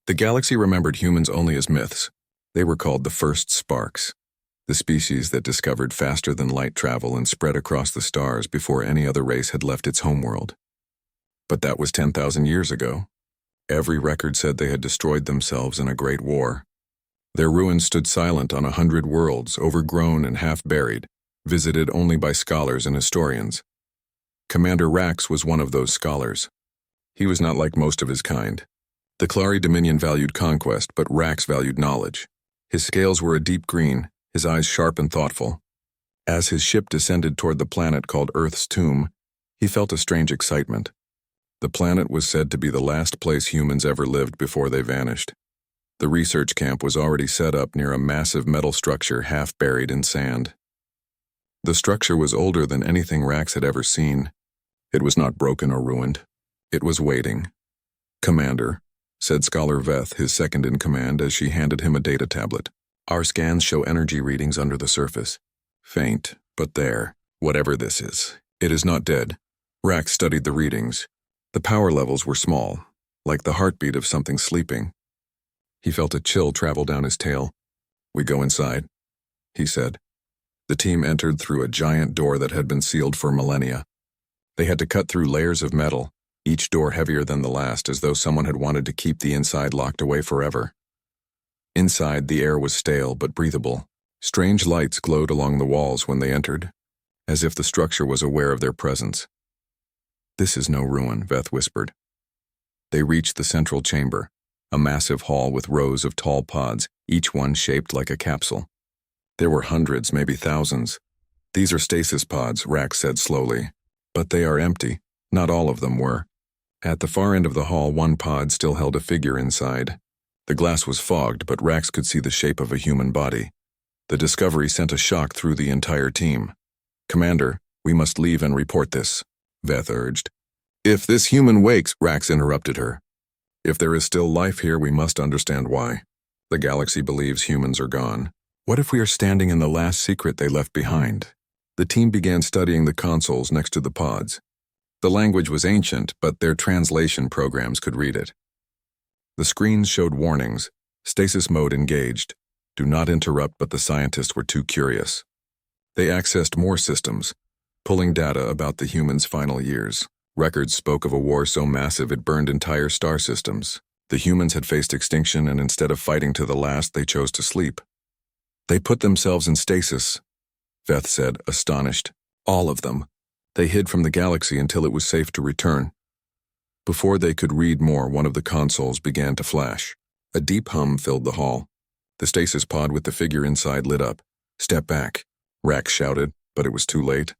The galaxy remembered humans only as myths. They were called the first sparks, the species that discovered faster than light travel and spread across the stars before any other race had left its homeworld. But that was 10,000 years ago. Every record said they had destroyed themselves in a great war. Their ruins stood silent on 100 worlds, overgrown and half-buried, visited only by scholars and historians. Commander Rax was one of those scholars. He was not like most of his kind. The Klari Dominion valued conquest, but Rax valued knowledge. His scales were a deep green, his eyes sharp and thoughtful. As his ship descended toward the planet called Earth's tomb, he felt a strange excitement. The planet was said to be the last place humans ever lived before they vanished. The research camp was already set up near a massive metal structure half buried in sand. The structure was older than anything Rax had ever seen. It was not broken or ruined. It was waiting. "Commander," said Scholar Veth, his second-in-command, as she handed him a data tablet. "Our scans show energy readings under the surface. Faint, but there. Whatever this is, it is not dead." Rax studied the readings. The power levels were small, like the heartbeat of something sleeping. He felt a chill travel down his tail. "We go inside," he said. The team entered through a giant door that had been sealed for millennia. They had to cut through layers of metal, each door heavier than the last, as though someone had wanted to keep the inside locked away forever. Inside, the air was stale but breathable. Strange lights glowed along the walls when they entered, as if the structure was aware of their presence. "This is no ruin," Veth whispered. They reached the central chamber, a massive hall with rows of tall pods, each one shaped like a capsule. There were hundreds, maybe thousands. "These are stasis pods," Rax said slowly. "But they are empty. Not all of them were." At the far end of the hall, one pod still held a figure inside. The glass was fogged, but Rax could see the shape of a human body. The discovery sent a shock through the entire team. "Commander, we must leave and report this," Veth urged. "If this human wakes," Rax interrupted her. "If there is still life here, we must understand why. The galaxy believes humans are gone. What if we are standing in the last secret they left behind?" The team began studying the consoles next to the pods. The language was ancient, but their translation programs could read it. The screens showed warnings: stasis mode engaged, do not interrupt, but the scientists were too curious. They accessed more systems, pulling data about the humans' final years. Records spoke of a war so massive it burned entire star systems. The humans had faced extinction, and instead of fighting to the last, they chose to sleep. "They put themselves in stasis," Veth said, astonished. "All of them. They hid from the galaxy until it was safe to return." Before they could read more, one of the consoles began to flash. A deep hum filled the hall. The stasis pod with the figure inside lit up. "Step back," Rax shouted, but it was too late.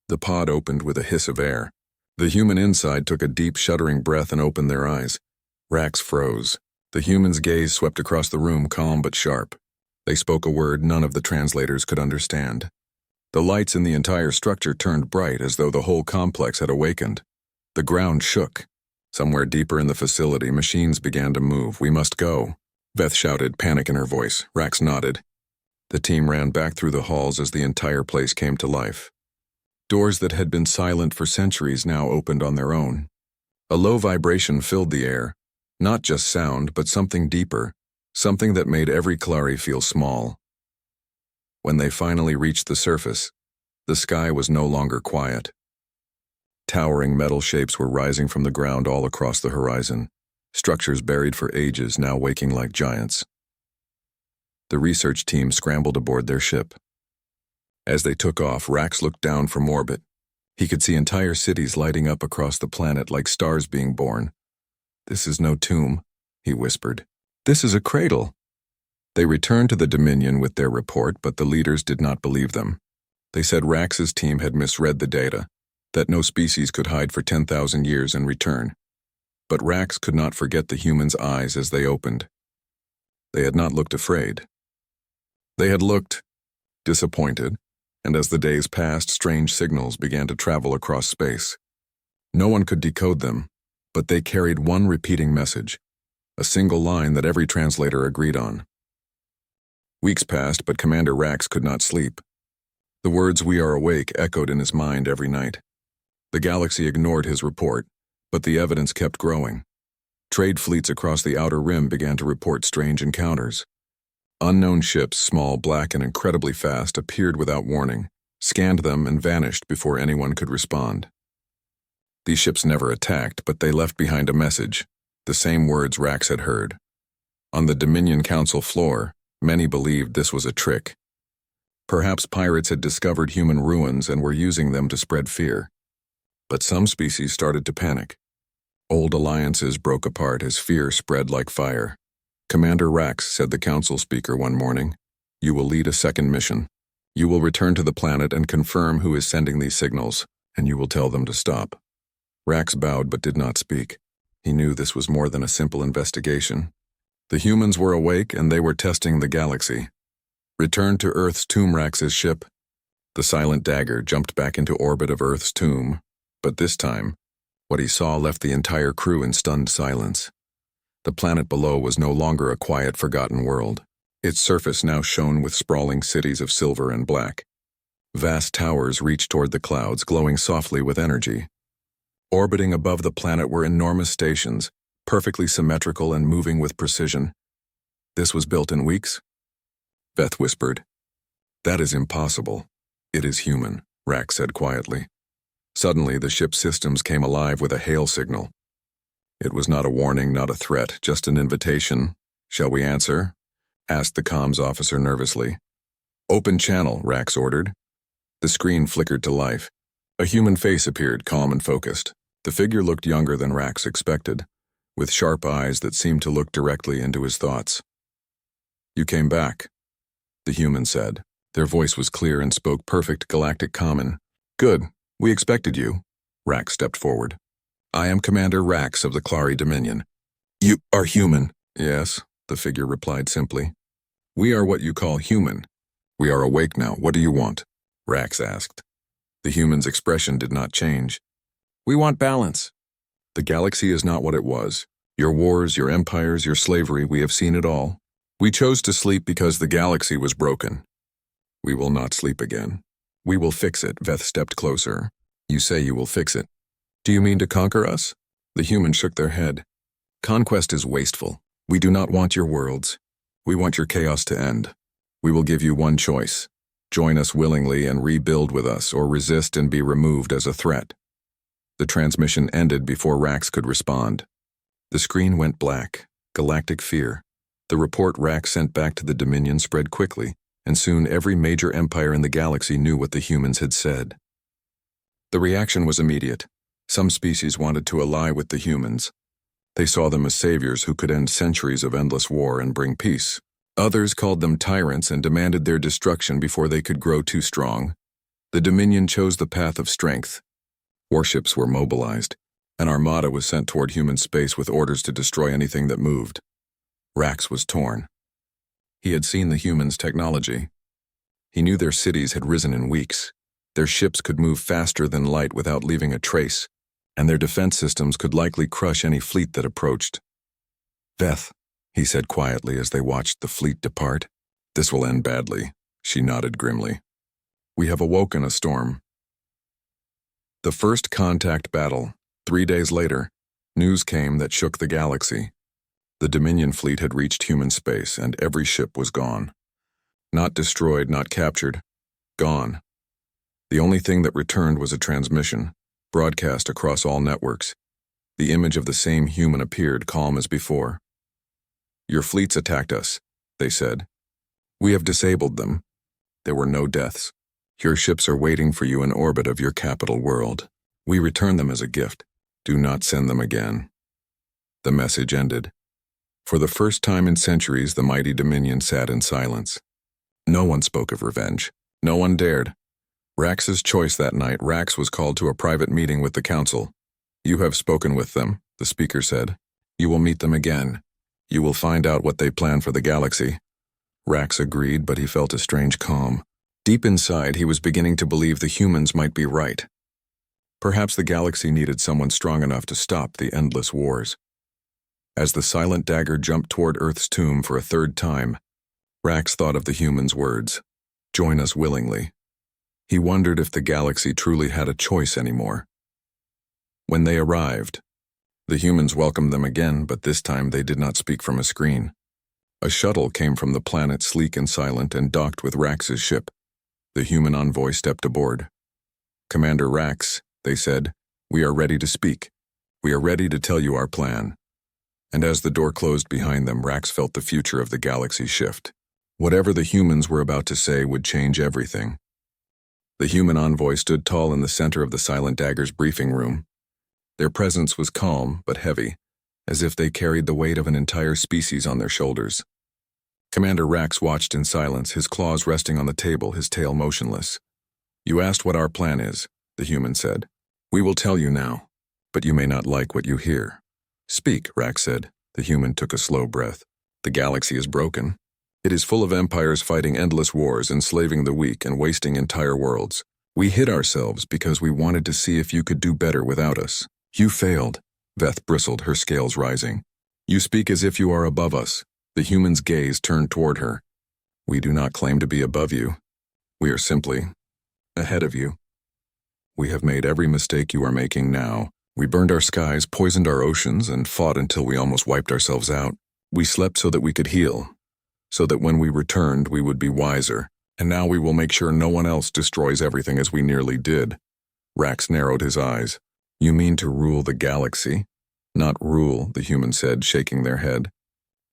The pod opened with a hiss of air. The human inside took a deep, shuddering breath and opened their eyes. Rax froze. The human's gaze swept across the room, calm but sharp. They spoke a word none of the translators could understand. The lights in the entire structure turned bright, as though the whole complex had awakened. The ground shook. Somewhere deeper in the facility, machines began to move. "We must go," Veth shouted, panic in her voice. Rax nodded. The team ran back through the halls as the entire place came to life. Doors that had been silent for centuries now opened on their own. A low vibration filled the air, not just sound, but something deeper, something that made every Klari feel small. When they finally reached the surface, the sky was no longer quiet. Towering metal shapes were rising from the ground all across the horizon, structures buried for ages now waking like giants. The research team scrambled aboard their ship. As they took off, Rax looked down from orbit. He could see entire cities lighting up across the planet like stars being born. "This is no tomb," he whispered. "This is a cradle." They returned to the Dominion with their report, but the leaders did not believe them. They said Rax's team had misread the data, that no species could hide for 10,000 years and return. But Rax could not forget the humans' eyes as they opened. They had not looked afraid. They had looked disappointed, and as the days passed, strange signals began to travel across space. No one could decode them, but they carried one repeating message, a single line that every translator agreed on. Weeks passed, but Commander Rax could not sleep. The words "we are awake" echoed in his mind every night. The galaxy ignored his report, but the evidence kept growing. Trade fleets across the Outer Rim began to report strange encounters. Unknown ships, small, black, and incredibly fast, appeared without warning, scanned them, and vanished before anyone could respond. These ships never attacked, but they left behind a message, the same words Rax had heard. On the Dominion Council floor, many believed this was a trick. Perhaps pirates had discovered human ruins and were using them to spread fear. But some species started to panic. Old alliances broke apart as fear spread like fire. "Commander Rax," said the council speaker one morning, "you will lead a second mission. You will return to the planet and confirm who is sending these signals, and you will tell them to stop." Rax bowed but did not speak. He knew this was more than a simple investigation. The humans were awake and they were testing the galaxy. Return to Earth's tomb, Rax's ship. The silent dagger jumped back into orbit of Earth's tomb, but this time, what he saw left the entire crew in stunned silence. The planet below was no longer a quiet, forgotten world. Its surface now shone with sprawling cities of silver and black. Vast towers reached toward the clouds, glowing softly with energy. Orbiting above the planet were enormous stations, perfectly symmetrical and moving with precision. "This was built in weeks?" Beth whispered. "That is impossible. It is human," Rax said quietly. Suddenly, the ship's systems came alive with a hail signal. It was not a warning, not a threat, just an invitation. "Shall we answer?" asked the comms officer nervously. "Open channel," Rax ordered. The screen flickered to life. A human face appeared, calm and focused. The figure looked younger than Rax expected, with sharp eyes that seemed to look directly into his thoughts. "You came back," the human said. Their voice was clear and spoke perfect Galactic common. "Good. We expected you." Rax stepped forward. "I am Commander Rax of the Clari Dominion." "You are human?" "Yes," the figure replied simply. "We are what you call human. We are awake now. What do you want?" Rax asked. The human's expression did not change. "We want balance. The galaxy is not what it was. Your wars, your empires, your slavery, we have seen it all. We chose to sleep because the galaxy was broken. We will not sleep again. We will fix it." Veth stepped closer. "You say you will fix it. Do you mean to conquer us?" The humans shook their head. "Conquest is wasteful. We do not want your worlds. We want your chaos to end. We will give you one choice. Join us willingly and rebuild with us, or resist and be removed as a threat." The transmission ended before Rax could respond. The screen went black. Galactic fear. The report Rax sent back to the Dominion spread quickly, and soon every major empire in the galaxy knew what the humans had said. The reaction was immediate. Some species wanted to ally with the humans. They saw them as saviors who could end centuries of endless war and bring peace. Others called them tyrants and demanded their destruction before they could grow too strong. The Dominion chose the path of strength. Warships were mobilized. An armada was sent toward human space with orders to destroy anything that moved. Rax was torn. He had seen the humans' technology. He knew their cities had risen in weeks. Their ships could move faster than light without leaving a trace, and their defense systems could likely crush any fleet that approached. "Veth," he said quietly as they watched the fleet depart. "This will end badly," she nodded grimly. "We have awoken a storm." The first contact battle. 3 days later, news came that shook the galaxy. The Dominion fleet had reached human space, and every ship was gone. Not destroyed, not captured. Gone. The only thing that returned was a transmission, broadcast across all networks. The image of the same human appeared, calm as before. "Your fleets attacked us," they said. "We have disabled them. There were no deaths. Your ships are waiting for you in orbit of your capital world. We return them as a gift. Do not send them again." The message ended. For the first time in centuries, the mighty Dominion sat in silence. No one spoke of revenge. No one dared. Rax's choice that night. Rax was called to a private meeting with the council. "You have spoken with them," the speaker said. "You will meet them again. You will find out what they plan for the galaxy." Rax agreed, but he felt a strange calm. Deep inside, he was beginning to believe the humans might be right. Perhaps the galaxy needed someone strong enough to stop the endless wars. As the silent dagger jumped toward Earth's tomb for a third time, Rax thought of the humans' words, "Join us willingly." He wondered if the galaxy truly had a choice anymore. When they arrived, The humans welcomed them again, but this time they did not speak from a screen. A shuttle came from the planet, sleek and silent, and docked with Rax's ship. The human envoy stepped aboard. "Commander Rax," they said, "we are ready to speak. We are ready to tell you our plan." And as the door closed behind them, Rax felt the future of the galaxy shift. Whatever the humans were about to say would change everything. The human envoy stood tall in the center of the Silent Dagger's briefing room. Their presence was calm but heavy, as if they carried the weight of an entire species on their shoulders. Commander Rax watched in silence, his claws resting on the table, his tail motionless. "You asked what our plan is," the human said. "We will tell you now, but you may not like what you hear." "Speak," Rax said. The human took a slow breath. "The galaxy is broken. It is full of empires fighting endless wars, enslaving the weak and wasting entire worlds. We hid ourselves because we wanted to see if you could do better without us. You failed." Veth bristled, her scales rising. "You speak as if you are above us." The human's gaze turned toward her. "We do not claim to be above you. We are simply ahead of you. We have made every mistake you are making now. We burned our skies, poisoned our oceans, and fought until we almost wiped ourselves out. We slept so that we could heal, so that when we returned we would be wiser. And now we will make sure no one else destroys everything as we nearly did." Rax narrowed his eyes. "You mean to rule the galaxy?" "Not rule," the human said, shaking their head.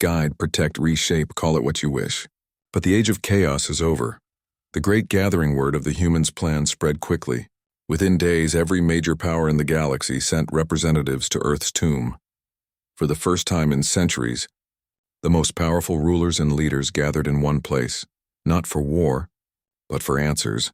"Guide, protect, reshape, call it what you wish. But the age of chaos is over." The great gathering word of the humans' plan spread quickly. Within days, every major power in the galaxy sent representatives to Earth's tomb. For the first time in centuries, the most powerful rulers and leaders gathered in one place, not for war, but for answers.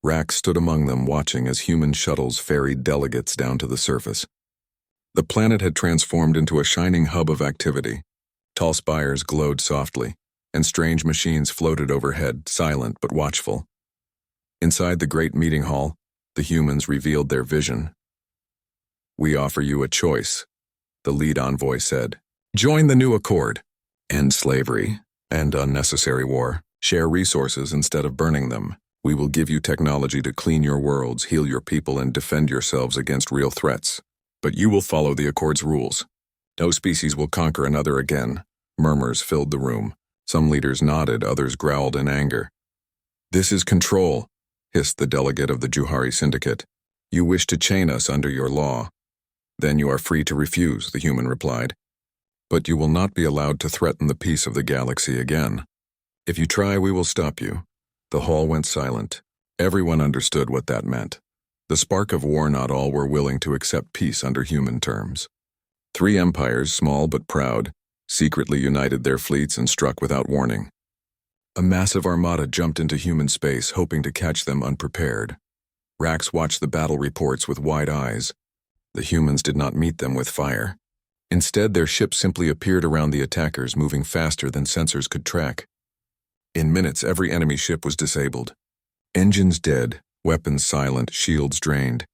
Rax stood among them, watching as human shuttles ferried delegates down to the surface. The planet had transformed into a shining hub of activity. Tall spires glowed softly, and strange machines floated overhead, silent but watchful. Inside the great meeting hall, the humans revealed their vision. "We offer you a choice," the lead envoy said. "Join the new accord. End slavery and unnecessary war. Share resources instead of burning them. We will give you technology to clean your worlds, heal your people, and defend yourselves against real threats. But you will follow the accord's rules. No species will conquer another again." Murmurs filled the room. Some leaders nodded, others growled in anger. "This is control," hissed the delegate of the Juhari Syndicate. "You wish to chain us under your law. Then you are free to refuse," the human replied. "But you will not be allowed to threaten the peace of the galaxy again. If you try, we will stop you." The hall went silent. Everyone understood what that meant. The spark of war, not all were willing to accept peace under human terms. 3 empires, small but proud, secretly united their fleets and struck without warning. A massive armada jumped into human space, hoping to catch them unprepared. Rax watched the battle reports with wide eyes. The humans did not meet them with fire. Instead, their ships simply appeared around the attackers, moving faster than sensors could track. In minutes, every enemy ship was disabled. Engines dead, weapons silent, shields drained.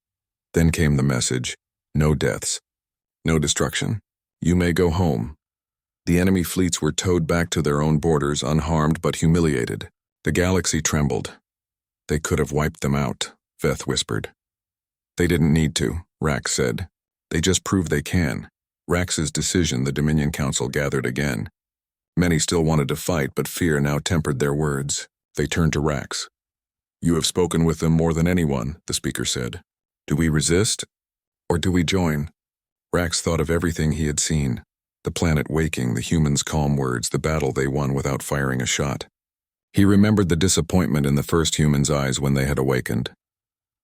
Then came the message: no deaths. No destruction. You may go home. The enemy fleets were towed back to their own borders, unharmed but humiliated. The galaxy trembled. "They could have wiped them out," Veth whispered. "They didn't need to," Rax said. "They just proved they can." Rax's decision, the Dominion Council gathered again. Many still wanted to fight, but fear now tempered their words. They turned to Rax. "You have spoken with them more than anyone," the speaker said. "Do we resist, or do we join?" Rax thought of everything he had seen. The planet waking, the humans' calm words, the battle they won without firing a shot. He remembered the disappointment in the first humans' eyes when they had awakened.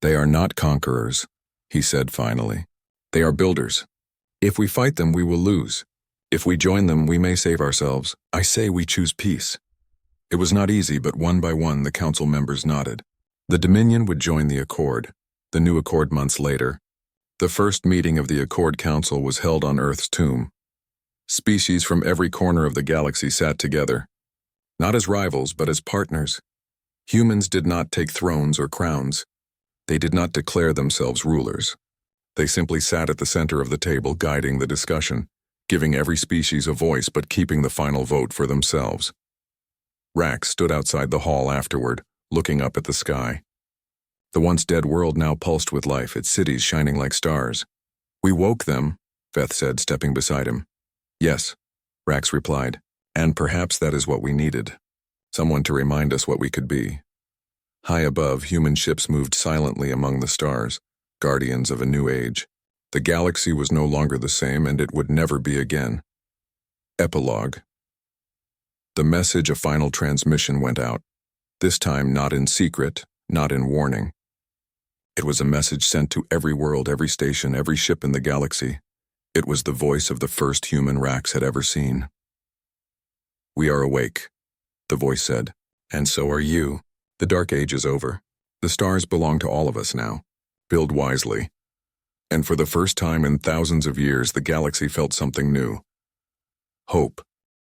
"They are not conquerors," he said finally. "They are builders. If we fight them, we will lose. If we join them, we may save ourselves. I say we choose peace." It was not easy, but one by one the council members nodded. The Dominion would join the Accord, the new Accord months later. The first meeting of the Accord Council was held on Earth's tomb. Species from every corner of the galaxy sat together, not as rivals, but as partners. Humans did not take thrones or crowns. They did not declare themselves rulers. They simply sat at the center of the table, guiding the discussion, giving every species a voice but keeping the final vote for themselves. Rax stood outside the hall afterward, looking up at the sky. The once dead world now pulsed with life, its cities shining like stars. "We woke them," Beth said, stepping beside him. Yes, Rax replied, and perhaps that is what we needed. Someone to remind us what we could be. High above, human ships moved silently among the stars, guardians of a new age. The galaxy was no longer the same, and it would never be again. Epilogue. The message, a final transmission, went out. This time not in secret, not in warning. It was a message sent to every world, every station, every ship in the galaxy. It was the voice of the first human Rax had ever seen. We are awake, the voice said, and so are you. The Dark Age is over. The stars belong to all of us now. Build wisely. And for the first time in thousands of years, the galaxy felt something new. Hope.